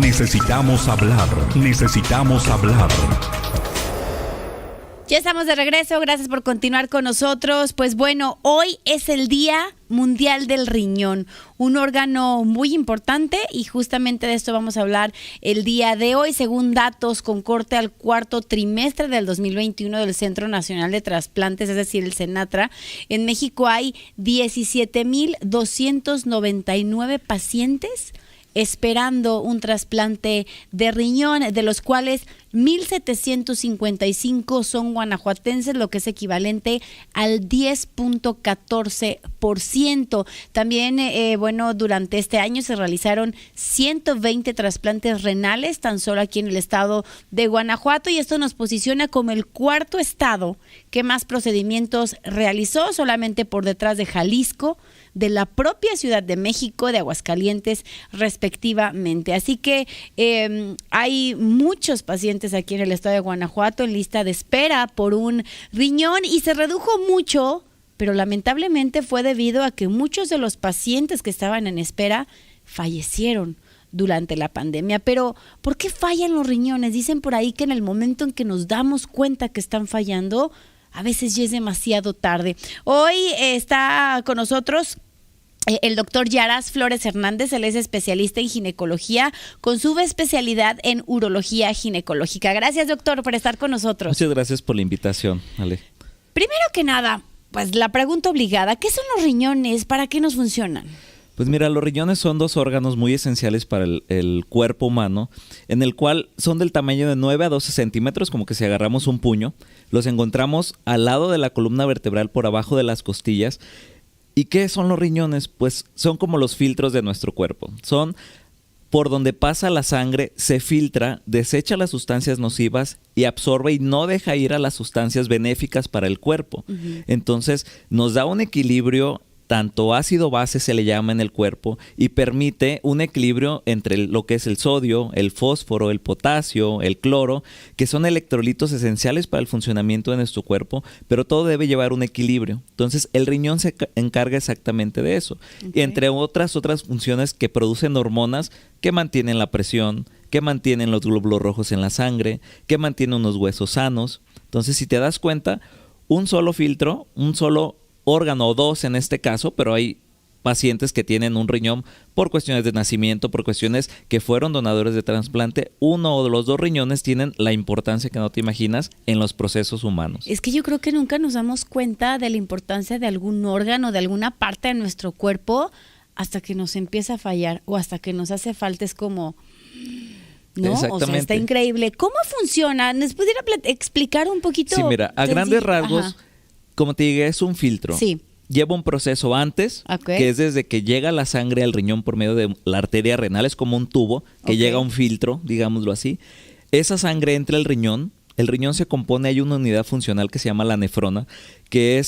Necesitamos hablar. Necesitamos hablar. Ya estamos de regreso, gracias por continuar con nosotros. Pues bueno, hoy es el Día Mundial del Riñón, un órgano muy importante y justamente de esto vamos a hablar el día de hoy. Según datos con corte al cuarto trimestre del 2021 del Centro Nacional de Trasplantes, es decir, el CENATRA, en México hay 17,299 pacientes esperando un trasplante de riñón, de los cuales 1,755 son guanajuatenses, lo que es equivalente al 10.14%. También, durante este año se realizaron 120 trasplantes renales, tan solo aquí en el estado de Guanajuato, y esto nos posiciona como el cuarto estado que más procedimientos realizó, solamente por detrás de Jalisco, de la propia Ciudad de México, de Aguascalientes, respectivamente. Así que hay muchos pacientes aquí en el estado de Guanajuato en lista de espera por un riñón y se redujo mucho, pero lamentablemente fue debido a que muchos de los pacientes que estaban en espera fallecieron durante la pandemia. Pero, ¿por qué fallan los riñones? Dicen por ahí que en el momento en que nos damos cuenta que están fallando, a veces ya es demasiado tarde. Hoy está con nosotros el doctor Yaras Flores Hernández. Él es especialista en ginecología con subespecialidad en urología ginecológica. Gracias, doctor, por estar con nosotros. Muchas gracias por la invitación, Ale. Primero que nada, pues la pregunta obligada, ¿qué son los riñones? ¿Para qué nos funcionan? Pues mira, los riñones son dos órganos muy esenciales para el cuerpo humano, en el cual son del tamaño de 9 a 12 centímetros, como que si agarramos un puño. Los encontramos al lado de la columna vertebral, por abajo de las costillas. ¿Y qué son los riñones? Pues son como los filtros de nuestro cuerpo. Son por donde pasa la sangre, se filtra, desecha las sustancias nocivas y absorbe y no deja ir a las sustancias benéficas para el cuerpo. Uh-huh. Entonces nos da un equilibrio, tanto ácido-base se le llama en el cuerpo, y permite un equilibrio entre lo que es el sodio, el fósforo, el potasio, el cloro, que son electrolitos esenciales para el funcionamiento de nuestro cuerpo, pero todo debe llevar un equilibrio. Entonces el riñón se encarga exactamente de eso. Okay. Y entre otras funciones que producen hormonas que mantienen la presión, que mantienen los glóbulos rojos en la sangre, que mantienen unos huesos sanos. Entonces, si te das cuenta, un solo filtro, un solo órgano o dos en este caso, pero hay pacientes que tienen un riñón por cuestiones de nacimiento, por cuestiones que fueron donadores de trasplante. Uno o los dos riñones tienen la importancia que no te imaginas en los procesos humanos. Es que yo creo que nunca nos damos cuenta de la importancia de algún órgano, de alguna parte de nuestro cuerpo, hasta que nos empieza a fallar o hasta que nos hace falta. Es como, ¿no? Exactamente. O sea, está increíble. ¿Cómo funciona? ¿Nos pudiera explicar un poquito? Sí, mira, a grandes rasgos, ajá, como te dije, es un filtro. Sí. Lleva un proceso antes, okay, que es desde que llega la sangre al riñón por medio de la arteria renal. Es como un tubo que okay, llega a un filtro, digámoslo así. Esa sangre entra al riñón. El riñón se compone, hay una unidad funcional que se llama la nefrona, que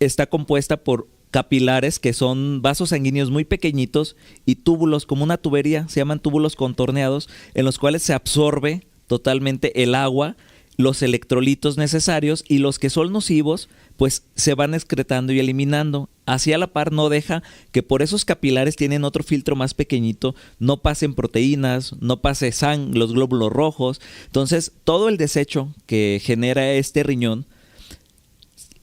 está compuesta por capilares, que son vasos sanguíneos muy pequeñitos, y túbulos, como una tubería, se llaman túbulos contorneados, en los cuales se absorbe totalmente el agua, los electrolitos necesarios, y los que son nocivos pues se van excretando y eliminando. Así a la par no deja que por esos capilares tienen otro filtro más pequeñito, no pasen proteínas, no pase los glóbulos rojos. Entonces todo el desecho que genera este riñón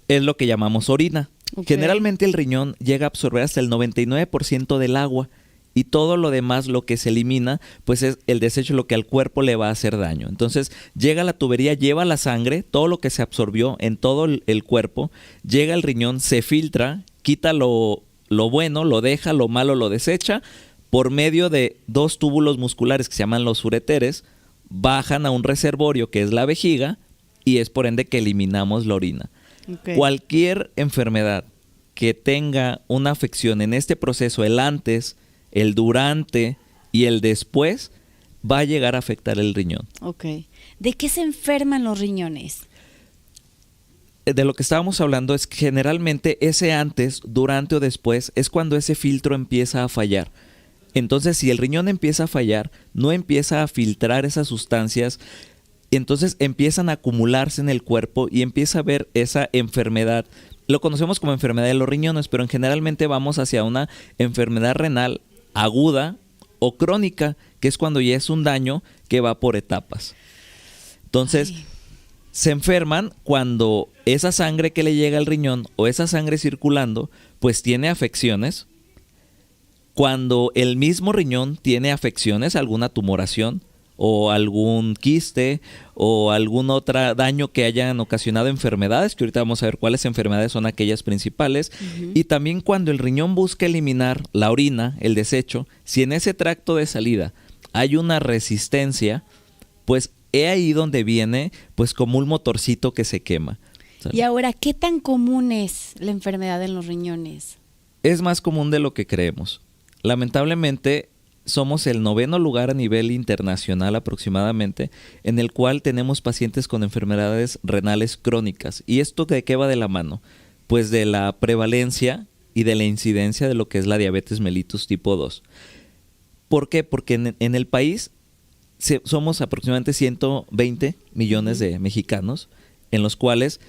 es lo que llamamos orina. Okay. Generalmente el riñón llega a absorber hasta el 99% del agua, y todo lo demás, lo que se elimina, pues es el desecho, lo que al cuerpo le va a hacer daño. Entonces llega a la tubería, lleva la sangre, todo lo que se absorbió en todo el cuerpo, llega al riñón, se filtra, quita lo bueno, lo deja, lo malo lo desecha, por medio de dos túbulos musculares que se llaman los ureteres, bajan a un reservorio que es la vejiga, y es por ende que eliminamos la orina. Okay. Cualquier enfermedad que tenga una afección en este proceso, el antes, el durante y el después, va a llegar a afectar el riñón. Ok. ¿De qué se enferman los riñones? De lo que estábamos hablando es que generalmente ese antes, durante o después es cuando ese filtro empieza a fallar. Entonces, si el riñón empieza a fallar, no empieza a filtrar esas sustancias, entonces empiezan a acumularse en el cuerpo y empieza a haber esa enfermedad. Lo conocemos como enfermedad de los riñones, pero generalmente vamos hacia una enfermedad renal aguda o crónica, que es cuando ya es un daño que va por etapas. Entonces, se enferman cuando esa sangre que le llega al riñón o esa sangre circulando, pues tiene afecciones. Cuando el mismo riñón tiene afecciones, alguna tumoración o algún quiste o algún otro daño que hayan ocasionado enfermedades, que ahorita vamos a ver cuáles enfermedades son aquellas principales. Y también cuando el riñón busca eliminar la orina, el desecho, si en ese tracto de salida hay una resistencia, pues es ahí donde viene pues como un motorcito que se quema. Y ahora, ¿qué tan común es la enfermedad en los riñones? Es más común de lo que creemos. Lamentablemente, somos el 9º lugar a nivel internacional aproximadamente, en el cual tenemos pacientes con enfermedades renales crónicas. ¿Y esto de qué va de la mano? Pues de la prevalencia y de la incidencia de lo que es la diabetes mellitus tipo 2. ¿Por qué? Porque en el país somos aproximadamente 120 millones de mexicanos, en los cuales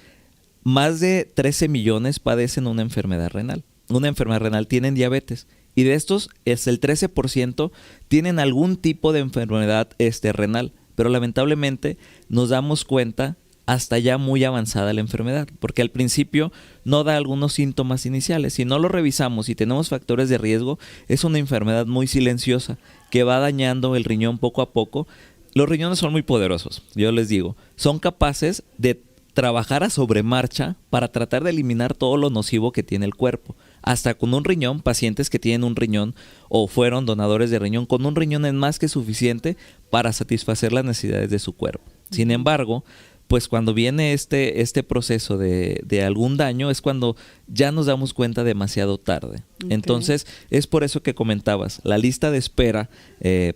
más de 13 millones padecen una enfermedad renal. Una enfermedad renal, tienen diabetes. Y de estos, es el 13% tienen algún tipo de enfermedad renal. Pero lamentablemente nos damos cuenta hasta ya muy avanzada la enfermedad. Porque al principio no da algunos síntomas iniciales. Si no lo revisamos y tenemos factores de riesgo, es una enfermedad muy silenciosa que va dañando el riñón poco a poco. Los riñones son muy poderosos, yo les digo. Son capaces de trabajar a sobremarcha para tratar de eliminar todo lo nocivo que tiene el cuerpo. Hasta con un riñón, pacientes que tienen un riñón o fueron donadores de riñón, con un riñón es más que suficiente para satisfacer las necesidades de su cuerpo. Sin embargo, pues cuando viene este proceso de algún daño es cuando ya nos damos cuenta demasiado tarde. Okay. Entonces, es por eso que comentabas, la lista de espera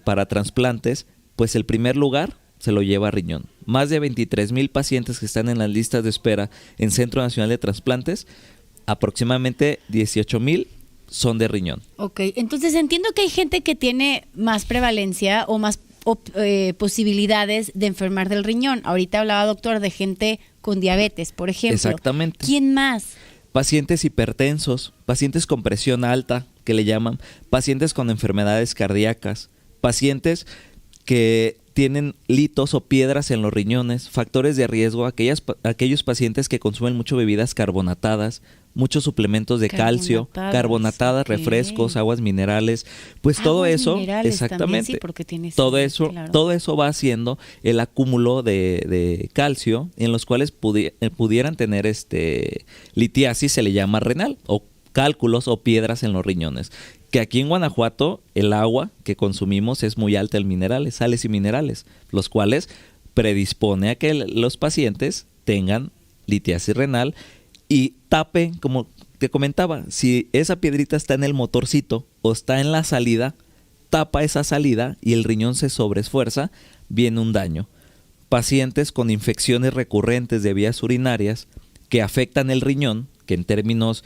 para trasplantes, pues el primer lugar se lo lleva a riñón. Más de 23,000 pacientes que están en las listas de espera en Centro Nacional de Trasplantes, aproximadamente 18,000 son de riñón. Ok, entonces entiendo que hay gente que tiene más prevalencia o más posibilidades de enfermar del riñón. Ahorita hablaba, doctor, de gente con diabetes, por ejemplo. Exactamente. ¿Quién más? Pacientes hipertensos, pacientes con presión alta, que le llaman, pacientes con enfermedades cardíacas, pacientes que tienen litos o piedras en los riñones, factores de riesgo, aquellos pacientes que consumen mucho bebidas carbonatadas, muchos suplementos de calcio, carbonatadas, okay, refrescos, aguas minerales, pues aguas todo eso, exactamente, también, sí, porque tiene todo eso, claro. Todo eso va haciendo el acúmulo de calcio en los cuales pudieran tener litiasis, se le llama renal, o cálculos o piedras en los riñones. Que aquí en Guanajuato el agua que consumimos es muy alta en minerales, sales y minerales, los cuales predispone a que los pacientes tengan litiasis renal y tape, como te comentaba, si esa piedrita está en el motorcito o está en la salida, tapa esa salida y el riñón se sobreesfuerza, viene un daño. Pacientes con infecciones recurrentes de vías urinarias que afectan el riñón, que en términos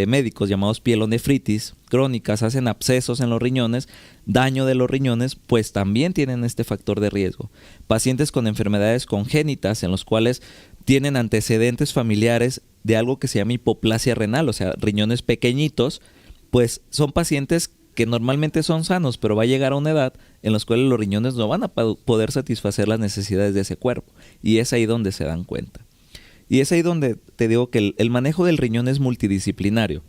médicos llamados pielonefritis crónicas, hacen abscesos en los riñones, daño de los riñones, pues también tienen este factor de riesgo. Pacientes con enfermedades congénitas en los cuales tienen antecedentes familiares de algo que se llama hipoplasia renal, o sea, riñones pequeñitos, pues son pacientes que normalmente son sanos, pero va a llegar a una edad en la cual los riñones no van a poder satisfacer las necesidades de ese cuerpo, y es ahí donde se dan cuenta. Y es ahí donde te digo que el manejo del riñón es multidisciplinario.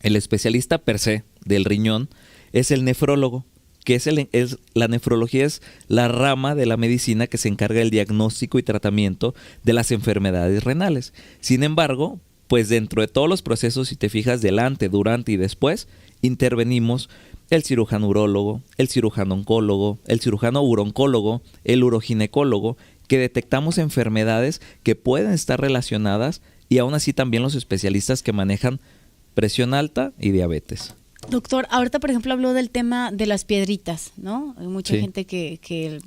El especialista per se del riñón es el nefrólogo, que la nefrología es la rama de la medicina que se encarga del diagnóstico y tratamiento de las enfermedades renales. Sin embargo, pues dentro de todos los procesos, si te fijas, delante, durante y después, intervenimos el cirujano urólogo, el cirujano oncólogo, el cirujano uroncólogo, el uroginecólogo, que detectamos enfermedades que pueden estar relacionadas, y aún así también los especialistas que manejan presión alta y diabetes. Doctor, ahorita por ejemplo habló del tema de las piedritas, ¿no? Hay mucha gente que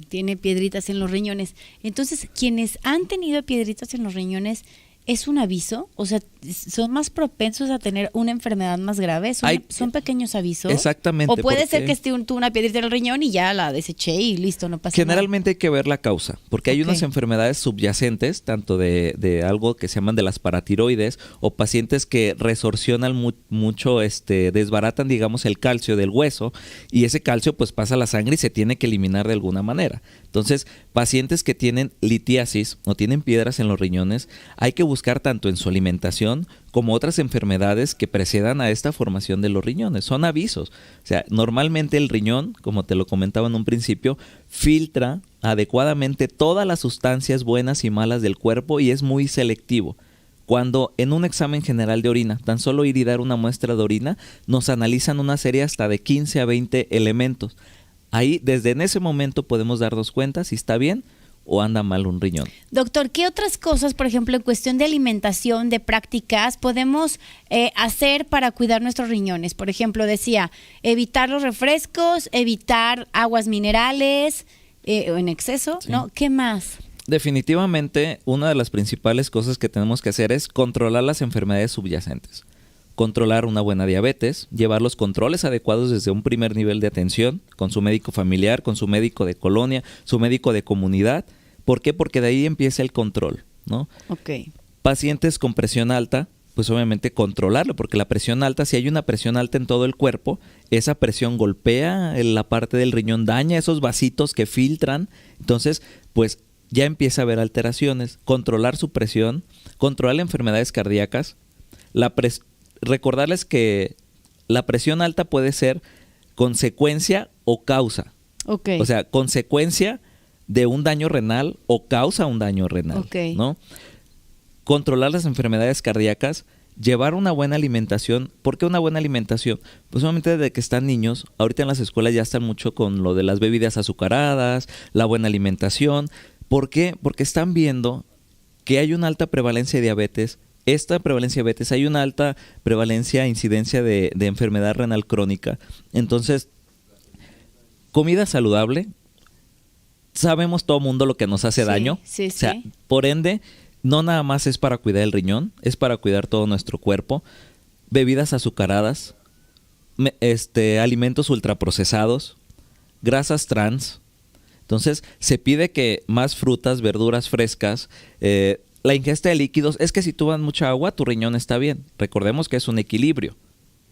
tiene piedritas en los riñones. Entonces, quienes han tenido piedritas en los riñones, ¿es un aviso? O sea, son más propensos a tener una enfermedad más grave. Son pequeños avisos. Exactamente. O puede ser que esté una piedrita en el riñón y ya la deseché y listo, no pasa nada. Generalmente hay que ver la causa, porque hay unas enfermedades subyacentes, tanto de algo que se llaman de las paratiroides, o pacientes que resorcionan mucho, desbaratan, digamos, el calcio del hueso, y ese calcio pues pasa a la sangre y se tiene que eliminar de alguna manera. Entonces, pacientes que tienen litiasis o tienen piedras en los riñones, hay que buscar tanto en su alimentación como otras enfermedades que precedan a esta formación de los riñones. Son avisos. O sea, normalmente el riñón, como te lo comentaba en un principio, filtra adecuadamente todas las sustancias buenas y malas del cuerpo y es muy selectivo. Cuando en un examen general de orina, tan solo ir y dar una muestra de orina, nos analizan una serie hasta de 15 a 20 elementos. Ahí, desde en ese momento podemos darnos cuenta si está bien o anda mal un riñón. Doctor, ¿qué otras cosas, por ejemplo, en cuestión de alimentación, de prácticas, podemos hacer para cuidar nuestros riñones? Por ejemplo, decía, evitar los refrescos, evitar aguas minerales en exceso, sí. ¿No? ¿Qué más? Definitivamente, una de las principales cosas que tenemos que hacer es controlar las enfermedades subyacentes. Controlar una buena diabetes, llevar los controles adecuados desde un primer nivel de atención con su médico familiar, con su médico de colonia, su médico de comunidad. ¿Por qué? Porque de ahí empieza el control, ¿no? Okay. Pacientes con presión alta, pues obviamente controlarlo, porque la presión alta, si hay una presión alta en todo el cuerpo, esa presión golpea en la parte del riñón, daña esos vasitos que filtran, entonces pues ya empieza a haber alteraciones. Controlar su presión, controlar enfermedades cardíacas, recordarles que la presión alta puede ser consecuencia o causa. Okay. O sea, consecuencia de un daño renal o causa un daño renal, ¿no? Controlar las enfermedades cardíacas, llevar una buena alimentación. ¿Por qué una buena alimentación? Pues solamente desde que están niños, ahorita en las escuelas ya están mucho con lo de las bebidas azucaradas, la buena alimentación. ¿Por qué? Porque están viendo que hay una alta prevalencia de diabetes. Esta prevalencia de diabetes, hay una alta prevalencia, incidencia de enfermedad renal crónica. Entonces, comida saludable. Sabemos todo mundo lo que nos hace daño. Sí, o sea, por ende, no nada más es para cuidar el riñón, es para cuidar todo nuestro cuerpo. Bebidas azucaradas, alimentos ultraprocesados, grasas trans. Entonces, se pide que más frutas, verduras frescas, la ingesta de líquidos. Es que si tomas mucha agua, tu riñón está bien. Recordemos que es un equilibrio.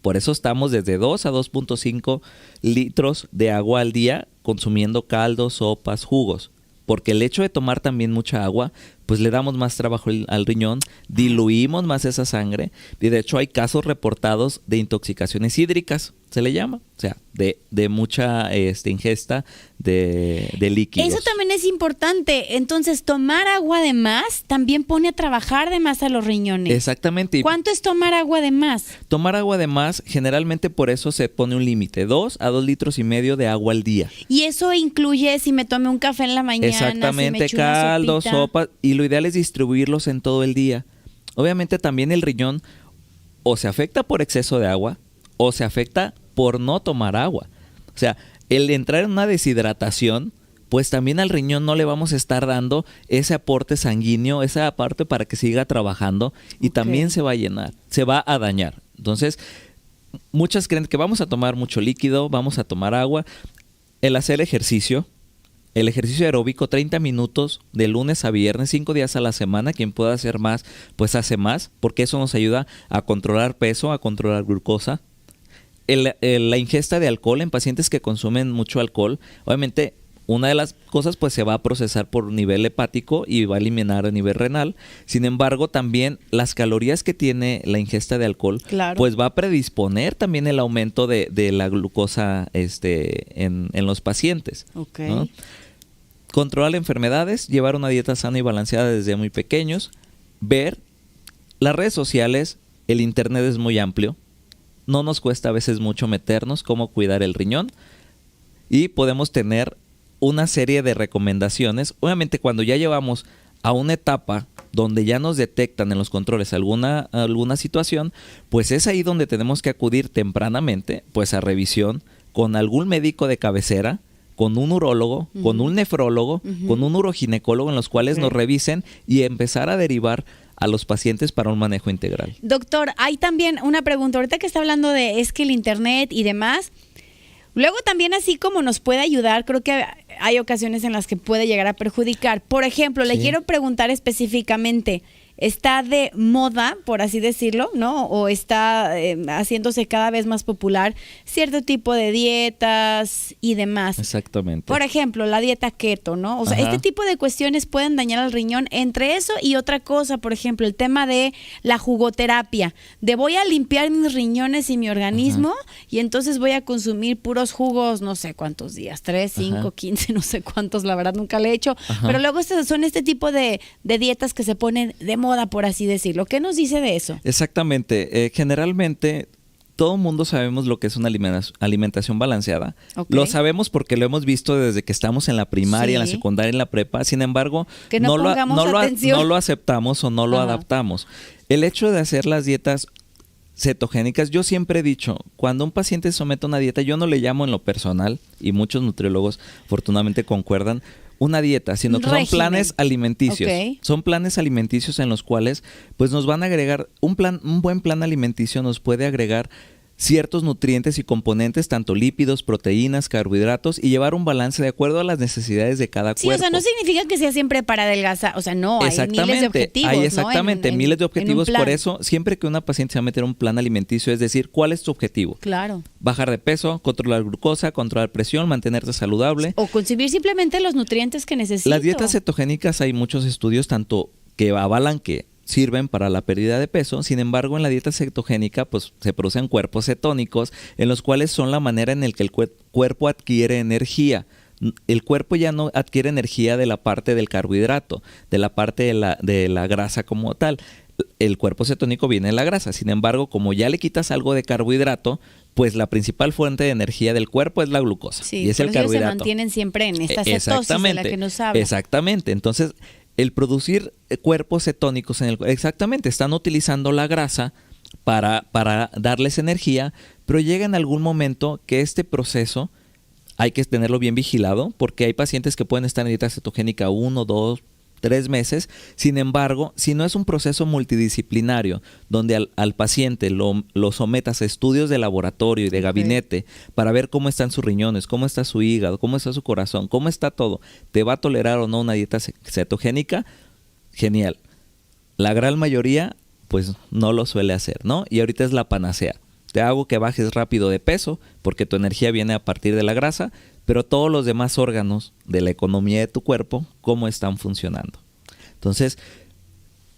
Por eso estamos desde 2 a 2.5 litros de agua al día consumiendo caldos, sopas, jugos. Porque el hecho de tomar también mucha agua, pues le damos más trabajo al riñón, diluimos más esa sangre. Y de hecho hay casos reportados de intoxicaciones hídricas, se le llama. O sea, de mucha ingesta de líquidos. Eso también es importante. Entonces, tomar agua de más también pone a trabajar de más a los riñones. Exactamente. ¿Cuánto es tomar agua de más? Tomar agua de más, generalmente por eso se pone un límite, 2 a 2 litros y medio de agua al día. Y eso incluye si me tomé un café en la mañana, exactamente, si me echo caldo, una sopita. sopa, y lo ideal es distribuirlos en todo el día. Obviamente también el riñón o se afecta por exceso de agua o se afecta por no tomar agua. O sea, el entrar en una deshidratación, pues también al riñón no le vamos a estar dando ese aporte sanguíneo, esa parte para que siga trabajando y también se va a llenar, se va a dañar. Entonces, muchas creen que vamos a tomar mucho líquido, vamos a tomar agua. El hacer ejercicio, el ejercicio aeróbico, 30 minutos de lunes a viernes, 5 días a la semana. Quien pueda hacer más, pues hace más, porque eso nos ayuda a controlar peso, a controlar glucosa. La ingesta de alcohol en pacientes que consumen mucho alcohol, obviamente una de las cosas pues se va a procesar por nivel hepático y va a eliminar a nivel renal. Sin embargo, también las calorías que tiene la ingesta de alcohol, pues va a predisponer también el aumento de la glucosa en los pacientes. ¿No? Controlar enfermedades, llevar una dieta sana y balanceada desde muy pequeños, ver las redes sociales, el internet es muy amplio. No nos cuesta a veces mucho meternos cómo cuidar el riñón y podemos tener una serie de recomendaciones. Obviamente cuando ya llevamos a una etapa donde ya nos detectan en los controles alguna situación, pues es ahí donde tenemos que acudir tempranamente pues a revisión con algún médico de cabecera, con un urólogo, con un nefrólogo, con un uroginecólogo en los cuales nos revisen y empezar a derivar a los pacientes para un manejo integral. Doctor, hay también una pregunta, ahorita que está hablando de es que el internet y demás, luego también así como nos puede ayudar, creo que hay ocasiones en las que puede llegar a perjudicar. Por ejemplo, le quiero preguntar específicamente, ¿está de moda, por así decirlo, no? ¿O está haciéndose cada vez más popular cierto tipo de dietas y demás? Exactamente. Por ejemplo, la dieta keto, ¿no? O sea, este tipo de cuestiones pueden dañar al riñón. Entre eso y otra cosa, por ejemplo, el tema de la jugoterapia. De voy a limpiar mis riñones y mi organismo y entonces voy a consumir puros jugos, no sé cuántos días, 3, 5, 15, no sé cuántos, la verdad nunca le he hecho. Pero luego son este tipo de dietas que se ponen de moda, por así decirlo. ¿Qué nos dice de eso? Exactamente. Generalmente todo el mundo sabemos lo que es una alimentación balanceada. Lo sabemos porque lo hemos visto desde que estamos en la primaria, en la secundaria, en la prepa. Sin embargo, que no lo aceptamos o no lo adaptamos. El hecho de hacer las dietas cetogénicas, yo siempre he dicho, cuando un paciente se somete a una dieta, yo no le llamo en lo personal, y muchos nutriólogos afortunadamente concuerdan, una dieta, sino que son planes alimenticios. Son planes alimenticios en los cuales pues nos van a agregar un buen plan alimenticio nos puede agregar ciertos nutrientes y componentes, tanto lípidos, proteínas, carbohidratos, y llevar un balance de acuerdo a las necesidades de cada cuerpo. Sí, o sea, no significa que sea siempre para adelgazar, o sea, no, hay miles de objetivos. Hay exactamente, ¿no? miles de objetivos, por eso, siempre que una paciente se va a meter un plan alimenticio, es decir, ¿cuál es tu objetivo? Claro. Bajar de peso, controlar glucosa, controlar presión, mantenerte saludable. O consumir simplemente los nutrientes que necesito. Las dietas cetogénicas, hay muchos estudios, tanto que avalan que sirven para la pérdida de peso. Sin embargo, en la dieta cetogénica pues se producen cuerpos cetónicos, en los cuales son la manera en la que el cuerpo adquiere energía. El cuerpo ya no adquiere energía de la parte del carbohidrato, de la parte de la grasa como tal. El cuerpo cetónico viene de la grasa. Sin embargo, como ya le quitas algo de carbohidrato, pues la principal fuente de energía del cuerpo es la glucosa. Sí, y es el carbohidrato. Se mantienen siempre en esta cetosis de la que nos habla. Exactamente. Entonces, el producir cuerpos cetónicos exactamente, están utilizando la grasa para darles energía, pero llega en algún momento que este proceso hay que tenerlo bien vigilado, porque hay pacientes que pueden estar en dieta cetogénica 1, 2, 3 meses. Sin embargo, si no es un proceso multidisciplinario donde al paciente lo sometas a estudios de laboratorio y de gabinete para ver cómo están sus riñones, cómo está su hígado, cómo está su corazón, cómo está todo, ¿te va a tolerar o no una dieta cetogénica? Genial. La gran mayoría pues no lo suele hacer, ¿no? Y ahorita es la panacea. Te hago que bajes rápido de peso porque tu energía viene a partir de la grasa, pero todos los demás órganos de la economía de tu cuerpo, ¿cómo están funcionando? Entonces,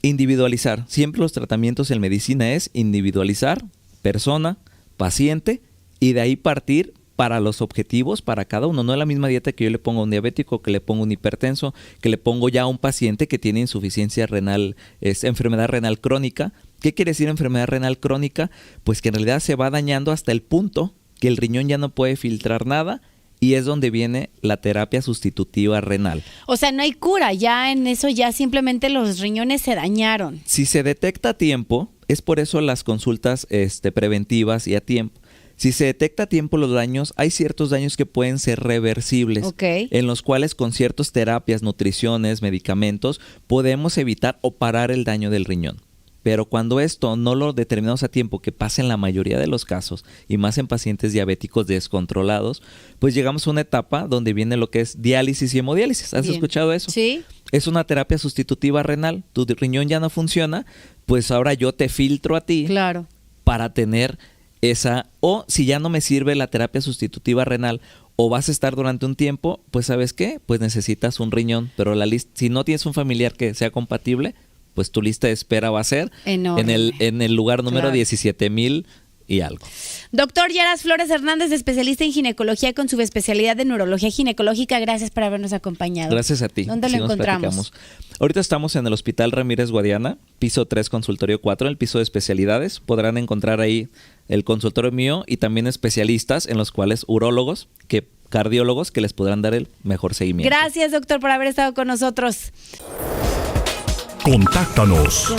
individualizar. Siempre los tratamientos en medicina es individualizar, persona, paciente, y de ahí partir para los objetivos para cada uno. No es la misma dieta que yo le pongo a un diabético, que le pongo a un hipertenso, que le pongo ya a un paciente que tiene insuficiencia renal, enfermedad renal crónica. ¿Qué quiere decir enfermedad renal crónica? Pues que en realidad se va dañando hasta el punto que el riñón ya no puede filtrar nada, y es donde viene la terapia sustitutiva renal. O sea, no hay cura, ya en eso ya simplemente los riñones se dañaron. Si se detecta a tiempo, es por eso las consultas preventivas y a tiempo. Si se detecta a tiempo los daños, hay ciertos daños que pueden ser reversibles, en los cuales con ciertas terapias, nutriciones, medicamentos, podemos evitar o parar el daño del riñón. Pero cuando esto no lo determinamos a tiempo, que pasa en la mayoría de los casos, y más en pacientes diabéticos descontrolados, pues llegamos a una etapa donde viene lo que es diálisis y hemodiálisis. ¿Has escuchado eso? Sí. Es una terapia sustitutiva renal. Tu riñón ya no funciona, pues ahora yo te filtro a ti para tener esa, o si ya no me sirve la terapia sustitutiva renal o vas a estar durante un tiempo, pues ¿sabes qué? Pues necesitas un riñón, pero si no tienes un familiar que sea compatible, pues tu lista de espera va a ser en el lugar número 17,000 y algo. Doctor Yeras Flores Hernández, especialista en ginecología con subespecialidad de neurología ginecológica, gracias por habernos acompañado. Gracias a ti. ¿Dónde lo encontramos? Ahorita estamos en el Hospital Ramírez Guadiana, piso 3, consultorio 4, en el piso de especialidades. Podrán encontrar ahí el consultorio mío y también especialistas en los cuales urólogos, cardiólogos que les podrán dar el mejor seguimiento. Gracias, doctor, por haber estado con nosotros. Contáctanos.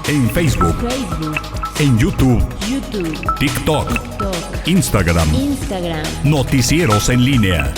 En Facebook. En YouTube. TikTok. Instagram. Noticieros en línea.